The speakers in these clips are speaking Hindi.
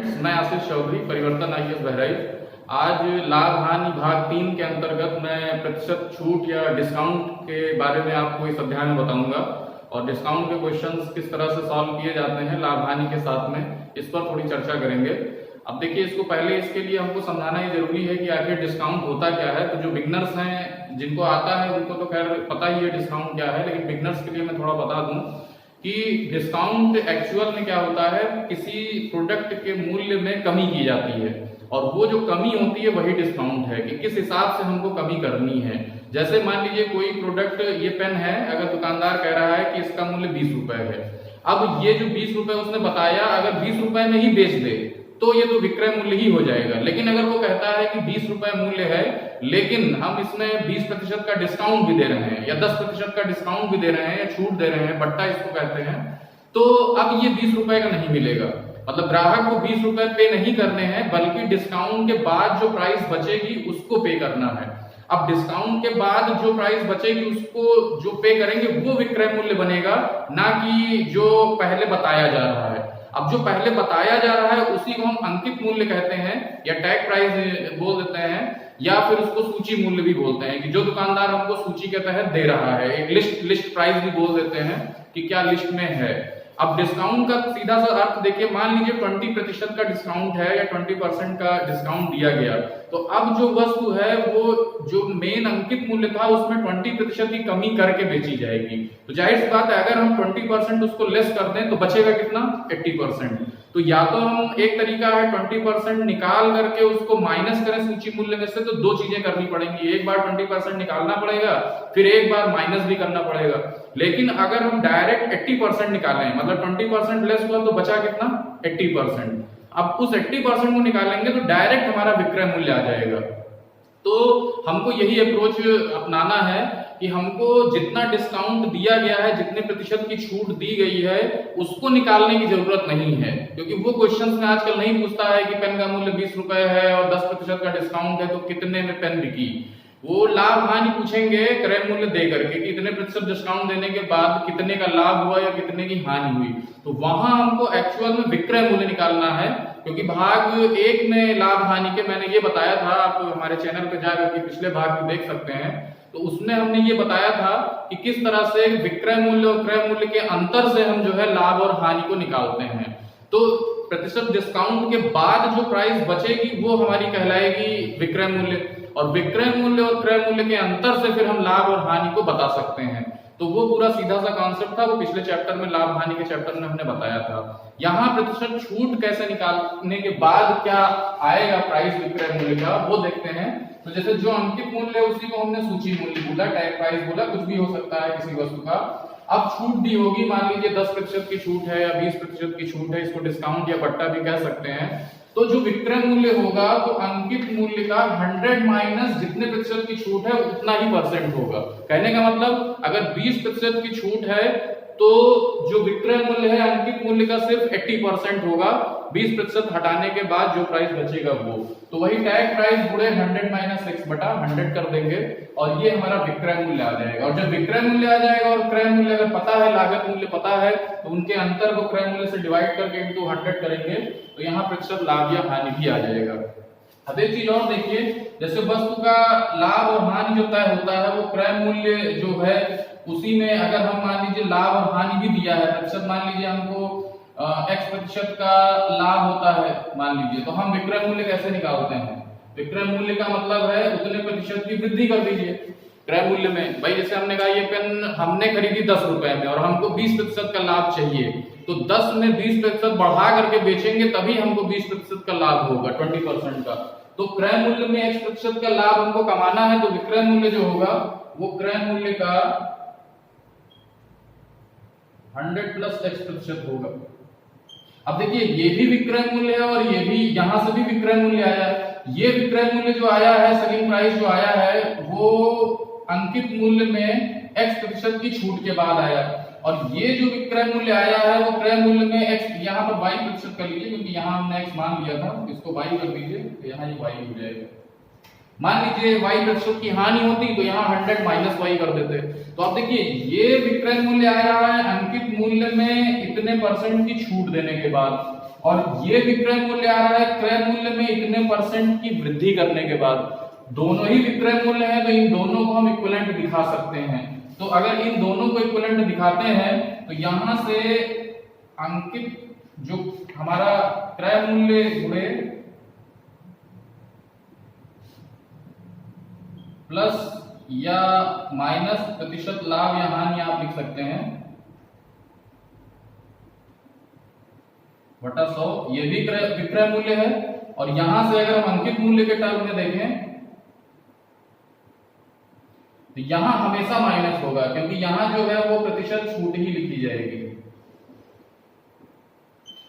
फ्रेंड्स, मैं आशीष चौधरी, परिवर्तन आईएएस बहराइच। आज लाभ हानि भाग 3 के अंतर्गत मैं प्रतिशत छूट या डिस्काउंट के बारे में आपको इस अध्याय में बताऊंगा और डिस्काउंट के क्वेश्चंस किस तरह से सॉल्व किए जाते हैं लाभ हानि के साथ में, इस पर थोड़ी चर्चा करेंगे। अब देखिए, इसको पहले इसके लिए हमको समझाना ही जरूरी है कि आखिर डिस्काउंट होता क्या है। तो जो बिगनर्स हैं, जिनको आता है उनको तो खैर पता ही है डिस्काउंट क्या है, लेकिन बिगनर्स के लिए मैं थोड़ा बता दूं कि डिस्काउंट एक्चुअल में क्या होता है, किसी प्रोडक्ट के मूल्य में कमी की जाती है और वो जो कमी होती है वही डिस्काउंट है कि किस हिसाब से हमको कमी करनी है। जैसे मान लीजिए कोई प्रोडक्ट, ये पेन है, अगर दुकानदार कह रहा है कि इसका मूल्य 20 रुपए है, अब ये जो 20 रुपए उसने बताया, अगर 20 रुपए में ही बेच दे तो ये तो विक्रय मूल्य ही हो जाएगा। लेकिन अगर वो कहता है कि 20 रुपए मूल्य है लेकिन हम इसमें 20% का डिस्काउंट भी दे रहे हैं या 10% का डिस्काउंट भी दे रहे हैं या छूट दे रहे हैं, बट्टा इसको कहते हैं, तो अब ये 20 रुपए का नहीं मिलेगा। मतलब ग्राहक को 20 रुपए पे नहीं करने हैं, बल्कि डिस्काउंट के बाद जो प्राइस बचेगी उसको पे करना है। अब डिस्काउंट के बाद जो प्राइस बचेगी उसको जो पे करेंगे वो विक्रय मूल्य बनेगा, ना कि जो पहले बताया जा रहा है। अब जो पहले बताया जा रहा है उसी को हम अंकित मूल्य कहते हैं या टैग प्राइस बोल देते हैं, या फिर उसको सूची मूल्य भी बोलते हैं कि जो दुकानदार हमको सूची के तहत दे रहा है। एक लिस्ट प्राइस भी बोल देते हैं कि क्या लिस्ट में है। अब डिस्काउंट का सीधा सा अर्थ देखिए, मान लीजिए 20% का डिस्काउंट है या 20% का डिस्काउंट दिया गया, तो अब जो वस्तु है वो जो मेन अंकित मूल्य था उसमें 20% की कमी करके बेची जाएगी। तो जाहिर सी बात है, अगर हम 20% उसको लेस कर दें तो बचेगा कितना, 80%। तो या तो हम, एक तरीका है 20% निकाल करके उसको माइनस करें सूची मूल्य में से, तो दो चीजें करनी पड़ेंगी, एक बार 20% निकालना पड़ेगा, फिर एक बार माइनस भी करना पड़ेगा। लेकिन अगर हम डायरेक्ट 80% निकालें, मतलब 20% लेस हुआ तो बचा कितना, 80%। अब उस 80% को निकालेंगे तो डायरेक्ट हमारा विक्रय मूल्य आ जाएगा। तो हमको यही अप्रोच अपनाना है कि हमको जितना डिस्काउंट दिया गया है, जितने प्रतिशत की छूट दी गई है, उसको निकालने की जरूरत नहीं है, क्योंकि वो क्वेश्चंस में आजकल नहीं पूछता है कि पेन का मूल्य 20 रुपए है और 10% का डिस्काउंट है तो कितने में पेन बिकी। वो लाभ हानि पूछेंगे क्रय मूल्य दे करके कि इतने प्रतिशत डिस्काउंट देने के बाद कितने का लाभ हुआ या कितने की हानि हुई। तो वहां हमको एक्चुअल में विक्रय मूल्य निकालना है, क्योंकि भाग 1 में लाभ हानि के मैंने ये बताया था, आप हमारे चैनल पे जाकर के पिछले भाग भी देख सकते हैं, तो उसमें हमने ये बताया था कि किस तरह से विक्रय मूल्य और क्रय मूल्य के अंतर से हम जो है लाभ और हानि को निकालते हैं। तो प्रतिशत डिस्काउंट के बाद जो प्राइस बचेगी वो हमारी कहलाएगी विक्रय मूल्य, और विक्रय मूल्य और क्रय मूल्य के अंतर से फिर हम लाभ और हानि को बता सकते हैं। तो वो पूरा सीधा सा कॉन्सेप्ट था, वो पिछले चैप्टर में लाभ हानि के चैप्टर में हमने बताया था। यहाँ प्रतिशत छूट कैसे निकालने के बाद क्या आएगा प्राइस विक्रय मूल्य का, वो देखते हैं। तो जैसे जो अंकित मूल्य है उसी को हमने सूची मूल्य बोला, टैग प्राइस बोला, कुछ भी हो सकता है किसी वस्तु का। अब छूट दी होगी, मान लीजिए 10% की छूट है या 20% की छूट है, इसको डिस्काउंट या बट्टा भी कह सकते हैं। तो जो विक्रय मूल्य होगा तो अंकित मूल्य का 100 माइनस जितने प्रतिशत की छूट है उतना ही परसेंट होगा। कहने का मतलब, अगर 20% की छूट है तो जो विक्रय मूल्य है अंकित मूल्य का सिर्फ 80% होगा, 20% हटाने के बाद जो प्राइस बचेगा वो, तो वही टैग प्राइस गुणे 100 माइनस 6 बटा 100 कर देंगे और ये हमारा विक्रय मूल्य आ जाएगा। और जब विक्रय मूल्य आ जाएगा और क्रय मूल्य अगर पता है, लागत मूल्य पता है, तो उनके अंतर को क्रय मूल्य से डिवाइड करके इनटू 100 करेंगे तो यहाँ प्रतिशत लाभ या हानि भी आ जाएगा। अब एक चीज और देखिए, जैसे वस्तु का लाभ और हानि जो तय होता है वो क्रय मूल्य जो है उसी में, अगर हम मान लीजिए लाभ और हानि भी दिया है प्रतिशत, मान लीजिए हमको x% का लाभ होता है मान लीजिए, तो हम विक्रय मूल्य कैसे निकालते हैं। विक्रय मूल्य का मतलब है उतने प्रतिशत की वृद्धि कर दीजिए क्रय मूल्य में। भाई जैसे हमने कहा ये पेन हमने खरीदी 10 रुपए में और हमको 20% का लाभ चाहिए, तो 10 में 20% बढ़ा करके बेचेंगे तभी हमको 20% का लाभ होगा, 20% का। तो क्रय मूल्य में x% का लाभ हमको कमाना है, तो विक्रय मूल्य जो होगा वो क्रय मूल्य का 100 प्लस x% होगा। अब देखिए, ये भी विक्रय मूल्य है और ये भी, यहां से भी विक्रय मूल्य आया है। ये विक्रय मूल्य जो आया है, सेलिंग प्राइस जो आया है, वो अंकित मूल्य में x% की छूट के बाद आया, और ये जो विक्रय मूल्य आया है वो क्रय मूल्य में x, यहाँ पर y% कर लीजिए क्योंकि यहाँ हमने x मान लिया था, इसको y कर दीजिए तो यहाँ ये y हो जाएगा। मान लीजिए y% की हानि होती तो यहाँ 100 माइनस y कर देते। तो आप देखिए, ये विक्रय मूल्य आया है अंकित मूल्य में इतने % की छूट देने के बाद, और ये विक्रय मूल्य आ रहा है क्रय मूल्य में इतने % की वृद्धि करने के बाद। दोनों ही विक्रय मूल्य हैं तो इन दोनों को हम इक्विवेलेंट दिखा सकते हैं। तो अगर इन दोनों को इक्विवेलेंट दिखाते हैं तो यहां से अंकित जो हमारा क्रय मूल्य गुणे प्लस या माइनस प्रतिशत लाभ या हानि आप लिख सकते हैं बटा 100, ये भी विक्रय मूल्य है। और यहां से अगर हम अंकित मूल्य के टर्म में देखें तो यहां हमेशा माइनस होगा, क्योंकि यहां जो है वो प्रतिशत छूट ही लिखी जाएगी।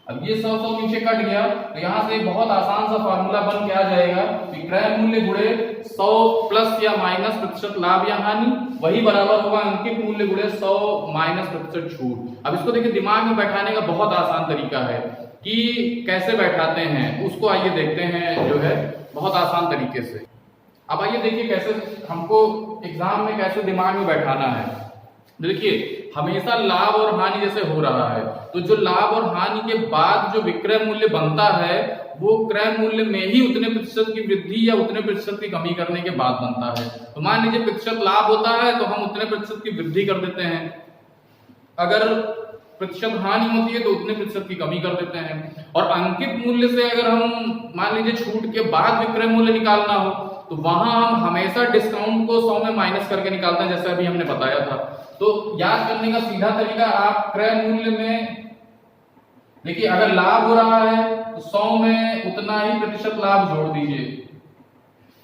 अब ये 100 नीचे कट गया तो यहां से बहुत आसान सा फार्मूला बन के आ जाएगा कि क्रय मूल्य गुणे 100 प्लस या माइनस प्रतिशत लाभ या हानि वही बराबर होगा अंकित मूल्य गुणे 100 माइनस प्रतिशत छूट। अब इसको देखिए दिमाग में बैठाने का बहुत आसान तरीका है कि कैसे बैठाते हैं, उसको आइए देखते हैं जो है बहुत आसान तरीके से। अब आइए देखिए कैसे हमको एग्जाम में कैसे दिमाग में बैठाना है। देखिए हमेशा लाभ और हानि जैसे हो रहा है तो जो लाभ और हानि के बाद जो विक्रय मूल्य बनता है वो क्रय मूल्य में ही उतने प्रतिशत की वृद्धि या उतने प्रतिशत की कमी करने के बाद बनता है। तो मान लीजिए प्रतिशत लाभ होता है तो हम उतने प्रतिशत की वृद्धि कर देते हैं, अगर प्रतिशत हानि होती है तो उतने प्रतिशत की कमी कर देते हैं। और अंकित मूल्य से अगर हम मान लीजिए छूट के बाद विक्रय मूल्य निकालना हो तो वहां हम हमेशा डिस्काउंट को 100 में माइनस करके निकालते हैं, जैसे अभी हमने बताया था। तो याद करने का सीधा तरीका, आप क्रय मूल्य में देखिए अगर लाभ हो रहा है तो 100 में उतना ही प्रतिशत लाभ जोड़ दीजिए।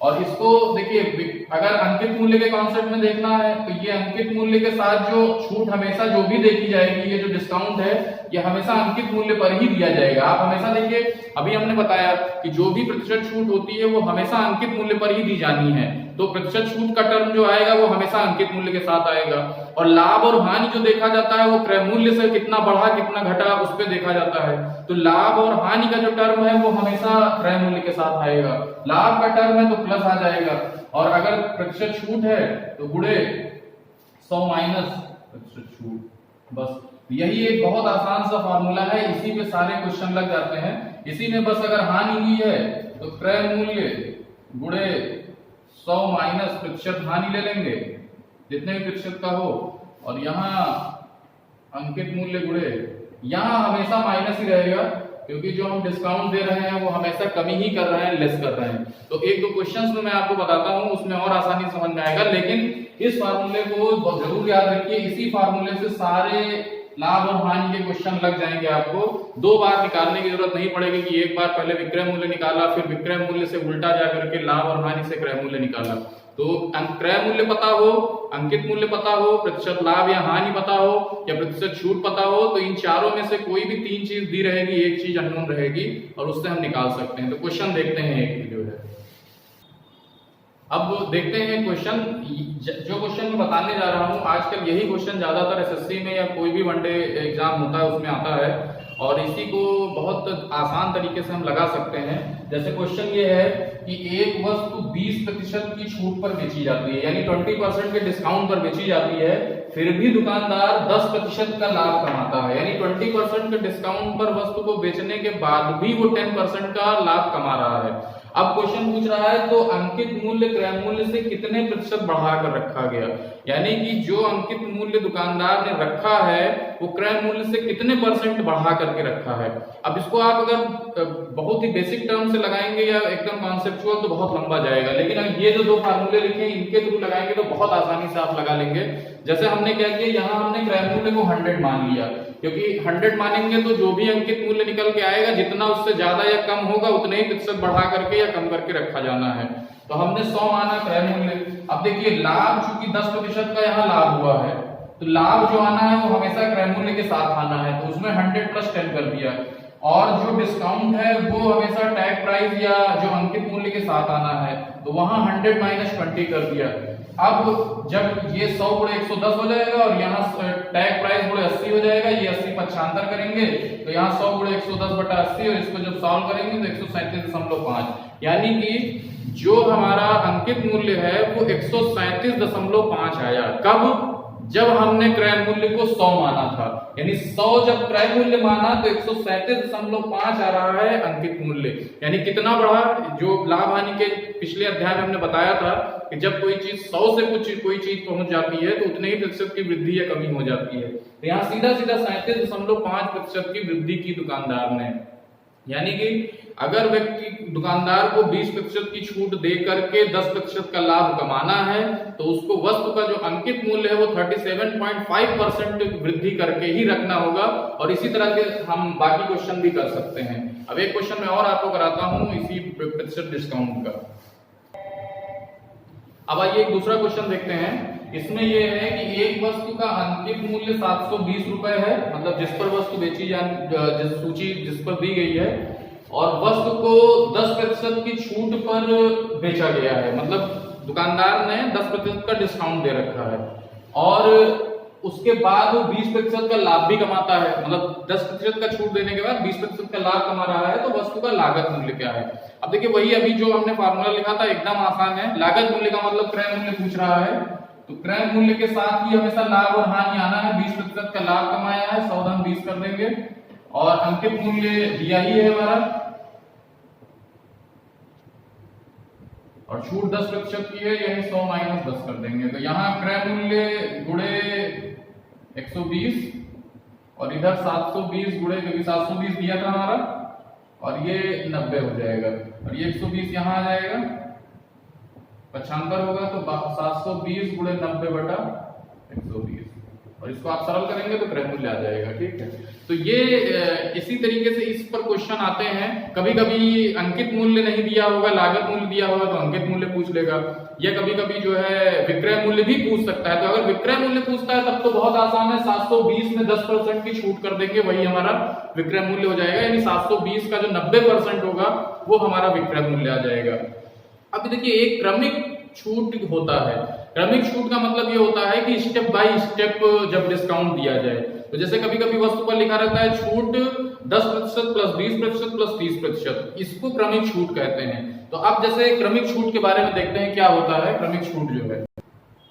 और इसको देखिए अगर अंकित मूल्य के कॉन्सेप्ट में देखना है तो ये अंकित मूल्य के साथ जो छूट हमेशा जो भी देखी जाएगी, ये जो डिस्काउंट है ये हमेशा अंकित मूल्य पर ही दिया जाएगा। आप हमेशा देखिए अभी हमने बताया कि जो भी प्रतिशत छूट होती है वो हमेशा अंकित मूल्य पर ही दी जानी है, तो प्रतिशत छूट का टर्म जो आएगा वो हमेशा अंकित मूल्य के साथ आएगा। और लाभ और हानि जो देखा जाता है वो क्रय मूल्य से कितना बढ़ा कितना घटा उस पर देखा जाता है। तो लाभ और हानि का जो टर्म है वो हमेशा क्रय मूल्य के साथ आएगा। लाभ का टर्म है तो प्लस आ जाएगा, और अगर प्रतिशत छूट है तो गुणे 100 माइनस प्रतिशत छूट। बस यही एक बहुत आसान सा फार्मूला है, इसी पे सारे क्वेश्चन लग जाते हैं। इसी में बस अगर हानि हुई है तो क्रय मूल्य गुणे 100 माइनस प्रतिशत हानि ले लेंगे जितने भी प्रतिशत का हो, और यहाँ अंकित मूल्य गुणे, यहाँ हमेशा माइनस ही रहेगा क्योंकि जो हम डिस्काउंट दे रहे हैं वो हमेशा कमी ही कर रहे हैं, लेस कर रहे हैं। तो एक दो क्वेश्चंस में मैं आपको बताता हूँ, उसमें और आसानी समझ में आएगा। लेकिन इस फार्मूले को जरूर याद रखिए, इसी फार्मूले से सारे लाभ और हानि के क्वेश्चन लग जाएंगे। आपको दो बार निकालने की जरूरत नहीं पड़ेगी कि एक बार पहले विक्रय मूल्य निकाला फिर विक्रय मूल्य से उल्टा जाकर के लाभ और हानि से क्रय मूल्य निकाला। तो क्रय मूल्य पता हो, अंकित मूल्य पता हो, प्रतिशत लाभ या हानि पता हो या प्रतिशत छूट पता हो, तो इन चारों में से कोई भी 3 चीज दी रहेगी, एक चीज अननोन रहेगी और उससे हम निकाल सकते हैं। तो क्वेश्चन देखते हैं एक वीडियो है। अब देखते हैं क्वेश्चन, जो क्वेश्चन मैं बताने जा रहा हूं आजकल यही क्वेश्चन ज्यादातर एसएससी में या कोई भी वनडे एग्जाम होता है उसमें आता है, और इसी को बहुत आसान तरीके से हम लगा सकते हैं। जैसे क्वेश्चन ये है कि एक वस्तु 20% की छूट पर बेची जाती है, यानी 20% के डिस्काउंट पर बेची जाती है, फिर भी दुकानदार 10% का लाभ कमाता है। यानी 20% के डिस्काउंट पर वस्तु को बेचने के बाद भी वो 10% का लाभ कमा रहा है। अब क्वेश्चन पूछ रहा है तो अंकित मूल्य क्रय मूल्य से कितने प्रतिशत बढ़ाकर रखा गया, यानी कि जो अंकित मूल्य दुकानदार ने रखा है वो क्रय मूल्य से कितने % बढ़ा करके रखा है। अब इसको आप अगर बहुत ही बेसिक टर्म से लगाएंगे या एकदम कॉन्सेप्चुअल तो बहुत लंबा जाएगा, लेकिन अब ये जो दो फार्मूले लिखे हैं इनके थ्रू लगाएंगे तो बहुत आसानी से आप लगा लेंगे। जैसे हमने क्या किया, यहाँ हमने क्रय मूल्य को 100 मान लिया, क्योंकि 100 मानेंगे तो जो भी अंकित मूल्य निकल के आएगा जितना उससे ज्यादा या कम होगा उतने ही प्रतिशत बढ़ा करके या कम करके रखा जाना है। तो हमने 100 माना क्रय मूल्य। अब देखिए लाभ चूंकि 10% का यहाँ लाभ हुआ है तो लाभ जो आना है वो हमेशा क्रय मूल्य के साथ आना है, तो उसमें 100 + 10 कर दिया। और जो डिस्काउंट है वो हमेशा टैग प्राइस या जो अंकित मूल्य के साथ आना है, तो वहां 100 - 20 कर दिया। अब जब ये 100 × 110 हो जाएगा और यहाँ टैग प्राइस × 80 हो जाएगा, ये 80 पक्षांतर करेंगे तो यहाँ 100 × 110/80, और इसको जब सॉल्व करेंगे तो 137.5, यानी कि जो हमारा अंकित मूल्य है वो 137.5 आया। कब? जब हमने क्रय मूल्य को 100 माना था, यानी 100 जब क्रय मूल्य माना तो 137.5 आ रहा है अंकित मूल्य। यानी कितना बढ़ा? जो लाभ हानि के पिछले अध्याय में हमने बताया था कि जब कोई चीज 100 से कोई चीज पहुंच जाती है तो उतने ही प्रतिशत की वृद्धि या कमी हो जाती है। तो यहाँ सीधा सीधा 37.5% की वृद्धि की दुकानदार ने। यानी कि अगर व्यक्ति दुकानदार को 20% की छूट दे करके 10% का लाभ कमाना है तो उसको वस्तु का जो अंकित मूल्य है वो 37.5% वृद्धि करके ही रखना होगा। और इसी तरह के हम बाकी क्वेश्चन भी कर सकते हैं। अब एक क्वेश्चन मैं और आपको कराता हूं इसी प्रतिशत डिस्काउंट का। अब आइए एक दूसरा क्वेश्चन देखते हैं। इसमें यह है कि एक वस्तु का अंकित मूल्य 720 रुपए है, मतलब जिस पर वस्तु बेची जिस सूची जिस पर दी गई है, और वस्तु को 10% की छूट पर बेचा गया है, मतलब दुकानदार ने 10% का डिस्काउंट दे रखा है और उसके बाद वो 20% का लाभ भी कमाता है। मतलब 10% का छूट देने के बाद 20% का लाभ कमा रहा है, तो वस्तु का लागत मूल्य क्या है? अब देखिए वही अभी जो हमने फार्मूला लिखा था एकदम आसान है। लागत मूल्य का मतलब क्रय मूल्य पूछ रहा है, तो क्रय मूल्य के साथ ही हमेशा लाभ और हानि आना है। 20% का लाभ कमाया है, 100 धन 20 कर देंगे, और अंकित मूल्य दिया ही है हमारा, और छूट 10% की है, यानी 100 माइनस 10 कर देंगे। तो यहाँ क्रय मूल्य गुणे 120 और इधर 720 गुणे, क्योंकि 720 दिया था हमारा, और ये 90 हो जाएगा, और ये 120 यहाँ आ जाएगा, पक्षांतर होगा तो 720 गुणे 90 बटा 120, और इसको आप सरल करेंगे तो क्रय मूल्य आ जाएगा। ठीक है, तो ये इसी तरीके से इस पर क्वेश्चन आते हैं। कभी कभी अंकित मूल्य नहीं दिया होगा, लागत मूल्य दिया होगा तो अंकित मूल्य पूछ लेगा, या कभी कभी जो है विक्रय मूल्य भी पूछ सकता है। तो अगर विक्रय मूल्य पूछता है तब तो बहुत आसान है, 720 में 10% की छूट कर देंगे, वही हमारा विक्रय मूल्य हो जाएगा। यानी 720 का जो 90% होगा वो हमारा विक्रय मूल्य आ जाएगा। अब देखिए एक क्रमिक छूट होता है। क्रमिक छूट का मतलब ये होता है कि स्टेप बाय स्टेप जब डिस्काउंट दिया जाए, तो जैसे कभी कभी वस्तु पर लिखा रहता है छूट 10% प्लस 20% प्लस 30%, इसको क्रमिक छूट कहते हैं। तो अब जैसे क्रमिक छूट के बारे में देखते हैं क्या होता है क्रमिक छूट जो है।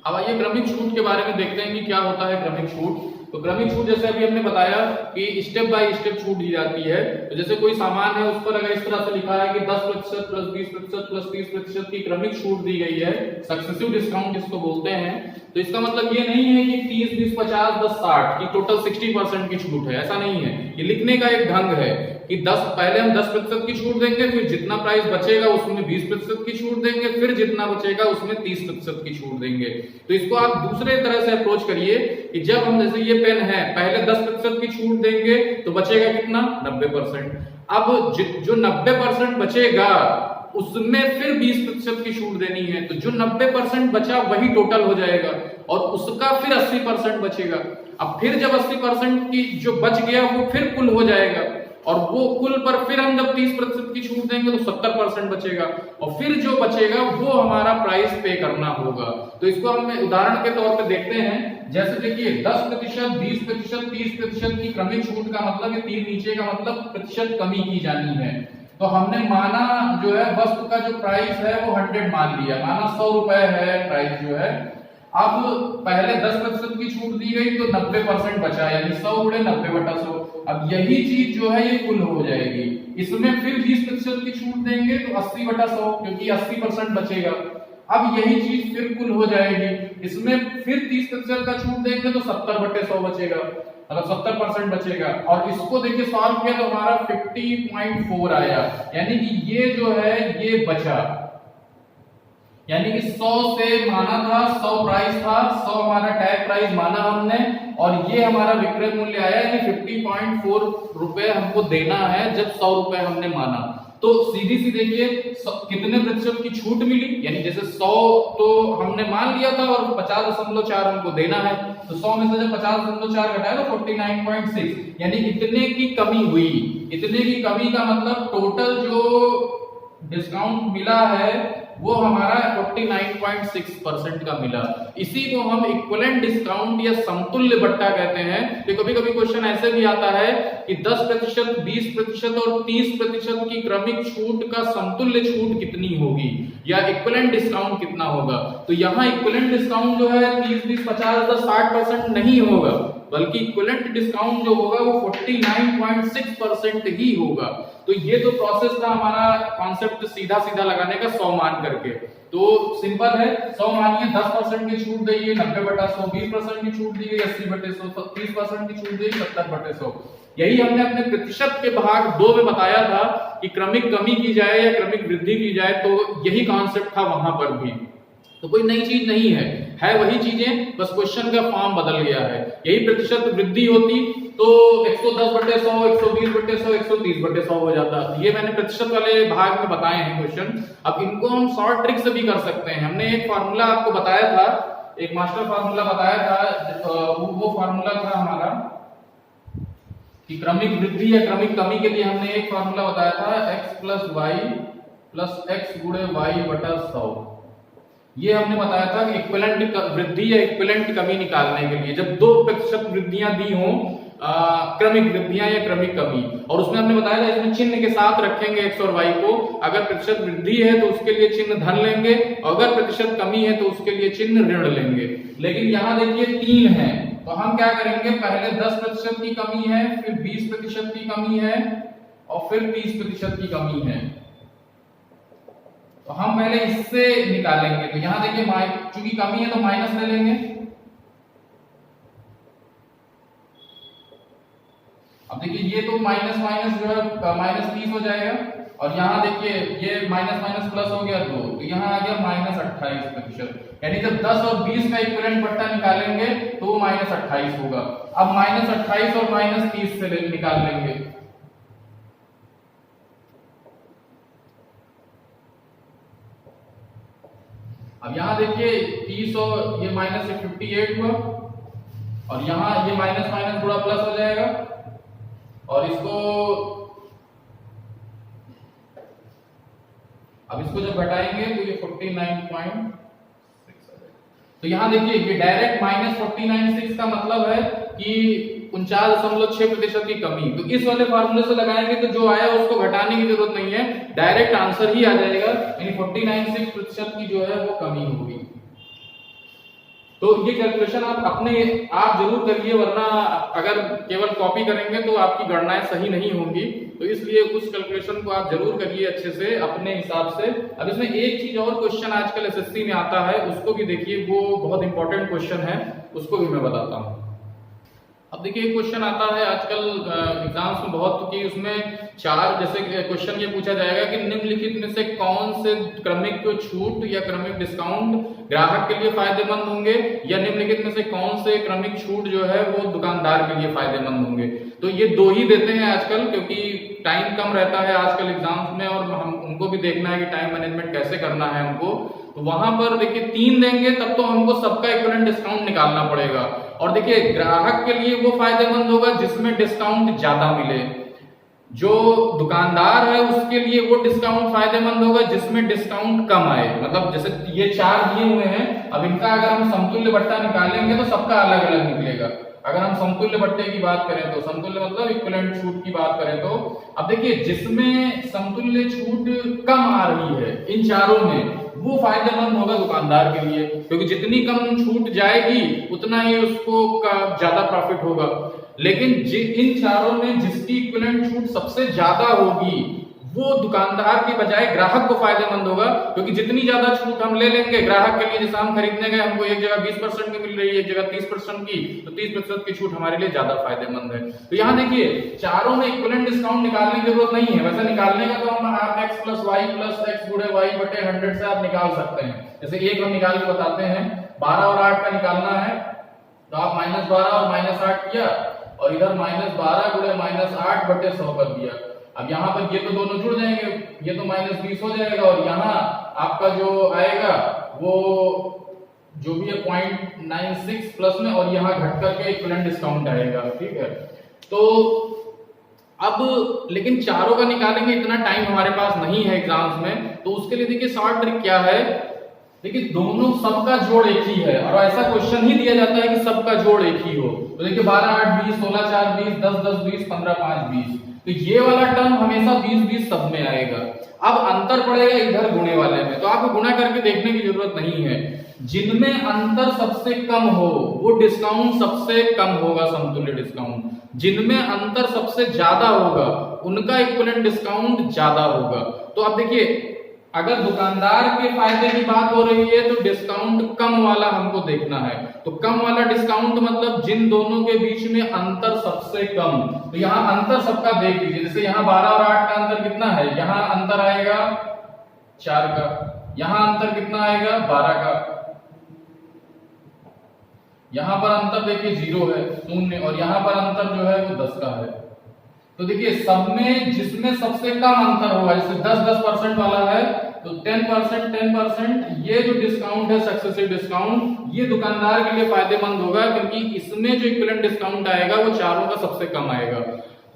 अब आइए क्रमिक छूट के बारे में देखते हैं कि क्या होता है क्रमिक छूट। तो क्रमिक छूट जैसे अभी हमने बताया कि स्टेप बाय स्टेप छूट दी जाती है। तो जैसे कोई सामान है उस पर अगर इस तरह से लिखा है कि 10% प्लस 20% प्लस 30% की क्रमिक छूट दी गई है, सक्सेसिव डिस्काउंट इसको बोलते हैं, तो इसका मतलब ये नहीं है कि 30, 20, 50, 10, 60 की टोटल 60% की छूट है, ऐसा नहीं है। ये लिखने का एक ढंग है कि पहले हम 10% की छूट देंगे, फिर जितना प्राइस बचेगा उसमें 20% की छूट देंगे, फिर जितना बचेगा उसमें 30% की छूट देंगे। तो इसको आप दूसरे तरह से अप्रोच करिए कि जब हम जैसे ये पेन है पहले 10% की छूट देंगे तो बचेगा कितना? 90%। अब जो 90% बचेगा उसमें फिर 20% की छूट देनी है, तो जो 90% बचा वही टोटल हो जाएगा, और उसका फिर 80% बचेगा। अब फिर जब 80% की जो बच गया वो फिर कुल हो जाएगा, और वो कुल पर फिर हम जब 30% की छूट देंगे तो 70% बचेगा, और फिर जो बचेगा वो हमारा प्राइस पे करना होगा। तो इसको हम उदाहरण के तौर पे देखते हैं। जैसे देखिए 10%, 20%, 30% की क्रमिक छूट का मतलब, तीर नीचे का मतलब प्रतिशत कमी की जानी है। तो हमने माना जो है वस्तु का जो प्राइस है वो 100 मान लिया, माना 100 रुपए है प्राइस जो है। अब पहले 10% की छूट दी गई तो 90% बचा, यानी 100 गुणे 90 बटा 100। अब यही चीज जो है ये कुल हो जाएगी। इसमें फिर 20% की छूट देंगे तो 80 बटा 100, क्योंकि 80% बचेगा। अब यही चीज फिर कुल हो जाएगी। इसमें फिर 30% का छूट देंगे तो 70 बटे 100 बचेगा, मतलब 70% बचेगा। और इसको देखिए सॉल्व किया तो हमारा 50.4 आया, यानी कि ये जो है ये बचा, यानी कि 100 से माना था, 100 प्राइस था, 100 हमारा टैग प्राइस माना हमने, और ये हमारा विक्रय मूल्य आया, यानी 50.4 रुपए हमको देना है जब 100 रुपए हमने माना। तो सीधी सी देखिए कितने प्रतिशत की छूट मिली, यानी जैसे 100 तो हमने मान लिया था और 50.4 हमको देना है, तो 100 में से जब 50.4 घटाया तो 49.6, यानी इतने की कमी हुई। इतने की कमी का मतलब टोटल जो डिस्काउंट मिला है वो हमारा 49.6% का मिला। इसी को हम इक्विवेलेंट डिस्काउंट या समतुल्य बट्टा कहते हैं। तो कभी कभी क्वेश्चन ऐसे भी आता है कि 10%, 20% और 30% की क्रमिक छूट का समतुल्य छूट कितनी होगी या इक्विवेलेंट डिस्काउंट कितना होगा। तो यहाँ इक्विवेलेंट डिस्काउंट जो है 30, 20, 50, 60% नहीं होगा, बल्कि इक्विवेलेंट डिस्काउंट जो होगा वो 49.6% ही होगा। तो ये तो प्रोसेस था हमारा कॉन्सेप्ट सीधा सीधा लगाने का 100 मान करके। तो सिंपल है, 100 मानिए 10% की छूट दी है 90/100, 20% की छूट दी गई 80/100, 30% की छूट दी 70/100। यही हमने अपने प्रतिशत के भाग 2 में बताया था कि क्रमिक कमी की जाए या क्रमिक वृद्धि की जाए, तो यही कॉन्सेप्ट था वहां पर भी। तो कोई नई चीज नहीं है वही चीजें, बस क्वेश्चन का फॉर्म बदल गया है। यही प्रतिशत वृद्धि होती तो 110/100, 120/100, 130/100 हो जाता। ये मैंने प्रतिशत वाले भाग में बताए हैं क्वेश्चन। अब इनको हम शॉर्ट ट्रिक से भी कर सकते हैं। हमने एक फार्मूला आपको बताया था, एक मास्टर फार्मूला बताया था, वो फार्मूला था हमारा कि क्रमिक वृद्धि या क्रमिक कमी के लिए हमने एक फार्मूला बताया था x + y + x × y/100। ये हमने बताया था कि इक्विवेलेंट वृद्धि या इक्विवेलेंट कमी निकालने के लिए जब 2% वृद्धियां दी हों, क्रमिक वृद्धियां या क्रमिक कमी, और उसमें हमने बताया था इसमें चिन्ह के साथ रखेंगे x और y को। अगर प्रतिशत वृद्धि है तो उसके लिए चिन्ह धन लेंगे, और अगर प्रतिशत कमी है तो उसके लिए चिन्ह ऋण लेंगे। लेकिन यहाँ देखिए 3 है, तो हम क्या करेंगे, पहले 10% की कमी है, फिर 20% की कमी है और फिर 30% की कमी है। तो हम पहले इससे निकालेंगे। तो यहां देखिए चूंकि कमी है तो माइनस ले लेंगे। अब देखिए ये तो माइनस माइनस जो है -30 हो जाएगा, और यहाँ देखिए ये माइनस माइनस प्लस हो गया 2, तो यहाँ आ गया -28%। यानी जब 10 और 20 का इक्विवेलेंट बट्टा निकालेंगे तो वो -28 होगा। अब -28 और -30 से निकाल लेंगे। अब यहाँ देखिए 30 और ये -58 हुआ, और यहाँ ये माइनस माइनस पूरा प्लस हो जाएगा, और इसको अब इसको जब घटाएंगे तो ये 49.6। तो यहाँ देखिए ये डायरेक्ट -49.6 का मतलब है कि 49.6% की कमी। तो इस वाले फार्मूले से लगाएंगे तो जो आया उसको घटाने की जरूरत नहीं है, डायरेक्ट आंसर ही आ जाएगा, यानी 49.6% की जो है वो कमी होगी। तो ये कैलकुलेशन आप जरूर करिए, वरना अगर केवल कॉपी करेंगे तो आपकी गणनाएं सही नहीं होंगी। तो इसलिए उस कैलकुलेशन को आप जरूर करिए अच्छे से अपने हिसाब से। अब इसमें एक चीज और क्वेश्चन आजकल एसएससी में आता है, उसको भी देखिए, वो बहुत इंपॉर्टेंट क्वेश्चन है, उसको भी मैं बताता हूँ। अब देखिए एक क्वेश्चन आता है आजकल एग्जाम्स में बहुत, कि उसमें 4 जैसे क्वेश्चन ये पूछा जाएगा कि निम्नलिखित में से कौन से क्रमिक छूट या क्रमिक डिस्काउंट ग्राहक के लिए फायदेमंद होंगे, या निम्नलिखित में से कौन से क्रमिक छूट जो है वो दुकानदार के लिए फायदेमंद होंगे। तो ये 2 ही देते हैं आजकल, क्योंकि टाइम कम रहता है आजकल एग्जाम्स में, और हम उनको भी देखना है कि टाइम मैनेजमेंट कैसे करना है हमको। तो वहां पर देखिए 3 देंगे तब तो हमको सबका इक्विवेलेंट डिस्काउंट निकालना पड़ेगा। और देखिए ग्राहक के लिए वो फायदेमंद होगा जिसमें डिस्काउंट ज्यादा मिले, जो दुकानदार है उसके लिए वो डिस्काउंट फायदेमंद होगा जिसमें डिस्काउंट कम आए। मतलब जैसे ये 4 दिए हुए हैं, अब इनका अगर हम समतुल्य बट्टा निकालेंगे तो सबका अलग अलग निकलेगा। अगर हम समतुल्य बट्टे की बात करें तो समतुल्य मतलब इक्विवेलेंट छूट की बात करें तो, अब देखिए जिसमें समतुल्य छूट कम आ रही है इन चारों में, वो फायदेमंद होगा दुकानदार के लिए, क्योंकि जितनी कम छूट जाएगी उतना ही उसको ज्यादा प्रॉफिट होगा। लेकिन इन चारों में जिसकी इक्विवेलेंट छूट सबसे ज्यादा होगी वो दुकानदार के बजाय ग्राहक को फायदेमंद होगा, क्योंकि जितनी ज्यादा छूट हम ले लेंगे ग्राहक के लिए, जैसे हम खरीदने गए हमको एक जगह 20% की मिल रही है, एक जगह 30% की, तो 30% की छूट हमारे लिए ज्यादा फायदेमंद है। तो यहाँ देखिए चारों में इक्विवेलेंट डिस्काउंट निकालने की जरूरत नहीं है। वैसे निकालने का तो हम आप x + y + x × y/100 से आप निकाल सकते हैं। जैसे एक हम निकाल के बताते हैं, 12 और 8 का निकालना है, तो आप -12 और -8 किया, और इधर -12 × -8/100 कर दिया। अब यहाँ पर ये तो दोनों जुड़ जाएंगे, ये तो -20 हो जाएगा, और यहाँ आपका जो आएगा वो जो भी है 0.96 प्लस में, और यहाँ घट करके इक्विवेलेंट डिस्काउंट आएगा। ठीक है, तो अब लेकिन चारों का निकालेंगे, इतना टाइम हमारे पास नहीं है एग्जाम्स में, तो उसके लिए देखिए शॉर्ट ट्रिक क्या है। देखिए दोनों सबका जोड़ एक ही है और ऐसा क्वेश्चन ही दिया जाता है कि सबका जोड़ एक ही हो। तो देखिए 12 8 20, 16 4 20, 10 10 20, 15 5 20, तो ये वाला टर्म हमेशा 20 20 सब में आएगा। अब अंतर पड़ेगा इधर गुणे वाले में, तो आपको गुणा करके देखने की जरूरत नहीं है। जिनमें अंतर सबसे कम हो वो डिस्काउंट सबसे कम होगा, समतुल्य डिस्काउंट। जिनमें अंतर सबसे ज्यादा होगा उनका इक्विवेलेंट डिस्काउंट ज्यादा होगा। तो अब देखिए अगर दुकानदार के फायदे की बात हो रही है तो डिस्काउंट कम वाला हमको देखना है। तो कम वाला डिस्काउंट मतलब जिन दोनों के बीच में अंतर सबसे कम। तो यहाँ अंतर सबका देख लीजिए, जैसे यहाँ 12 और 8 का अंतर कितना है, यहाँ अंतर आएगा 4 का, यहाँ अंतर कितना आएगा 12 का, यहाँ पर अंतर देखिए 0 है 0, और यहाँ पर अंतर जो है वो 10 का है। तो देखिए सब में जिसमें सबसे कम अंतर होगा, जैसे 10% वाला है तो 10%, ये जो डिस्काउंट है सक्सेसिव डिस्काउंट, ये दुकानदार के लिए फायदेमंद होगा क्योंकि इसमें जो इक्विवेलेंट डिस्काउंट आएगा वो चारों का सबसे कम आएगा।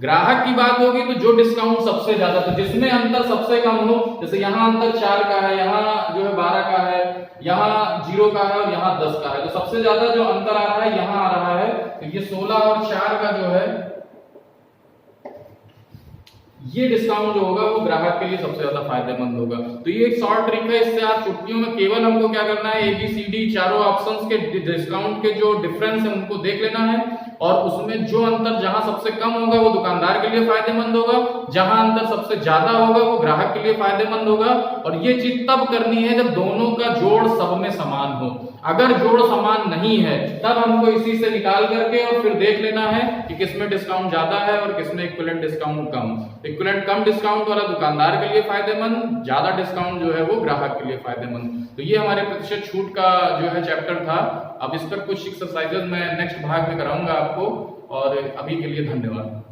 ग्राहक की बात होगी तो जो डिस्काउंट सबसे ज्यादा, तो जिसमें अंतर सबसे कम हो, जैसे यहाँ अंतर 4 का है, यहाँ जो है 12 का है, यहाँ 0 का है और यहाँ 10 का है, तो सबसे ज्यादा जो अंतर आ रहा है यहाँ आ रहा है। तो ये 16 और 4 का जो है ये डिस्काउंट जो होगा वो ग्राहक के लिए सबसे ज्यादा फायदेमंद होगा। तो ये एक शॉर्ट ट्रिक है, इससे आप छुट्टियों में केवल हमको क्या करना है, ABCD चारों ऑप्शंस के डिस्काउंट के जो डिफरेंस है उनको देख लेना है, और उसमें जो अंतर जहां सबसे कम होगा वो दुकानदार के लिए फायदेमंद होगा, जहां अंतर सबसे ज्यादा होगा वो ग्राहक के लिए फायदेमंद होगा। और ये चीज तब करनी है जब दोनों का जोड़ सब में समान हो। अगर जोड़ समान नहीं है तब हमको इसी से निकाल करके और फिर देख लेना है कि किसमें डिस्काउंट ज्यादा है और किसमें इक्विवेलेंट डिस्काउंट कम। इक्विवेलेंट कम डिस्काउंट वाला दुकानदार के लिए फायदेमंद, ज्यादा डिस्काउंट जो है वो ग्राहक के लिए फायदेमंद। तो ये हमारे प्रतिशत छूट का जो है चैप्टर था। अब इस पर कुछ एक्सरसाइजेज मैं नेक्स्ट भाग में कराऊंगा आपको, और अभी के लिए धन्यवाद।